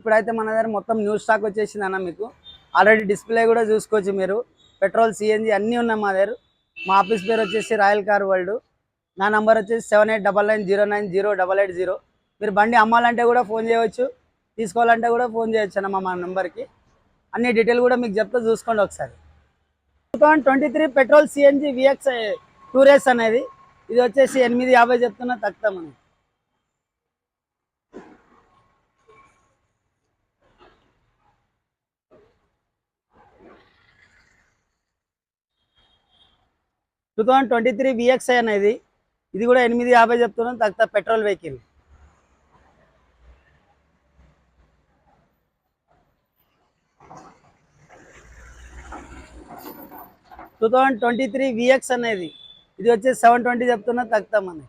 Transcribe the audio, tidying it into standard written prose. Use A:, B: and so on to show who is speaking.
A: ఇప్పుడైతే మన దగ్గర మొత్తం న్యూ స్టాక్ వచ్చేసింది అన్న. మీకు ఆల్రెడీ డిస్ప్లే కూడా చూసుకోవచ్చు మీరు. పెట్రోల్, సిఎన్జి అన్నీ ఉన్నాయి మా దగ్గర. మా ఆఫీస్ పేరు వచ్చేసి రాయల్ కార్ వరల్డ్. నా నంబర్ వచ్చేసి 7899090880. మీరు బండి అమ్మాలంటే కూడా ఫోన్ చేయవచ్చు, తీసుకోవాలంటే కూడా ఫోన్ చేయొచ్చు అన్న మా నెంబర్కి. అన్ని డీటెయిల్ కూడా మీకు చెప్తే చూసుకోండి ఒకసారి. 2023 పెట్రోల్ సిఎన్జి విఎక్స్ టూరేస్ అనేది. ఇది వచ్చేసి 850 చెప్తున్నా, తక్కుతామని. టూ 2023 విఎక్స్ఐ అనేది. ఇది కూడా 850 చెప్తున్నాం, తక్కువ పెట్రోల్ వెహికల్. 2023 విఎక్స్ అనేది. ఇది వచ్చేసి 720 చెప్తున్నా, తక్కుతామని.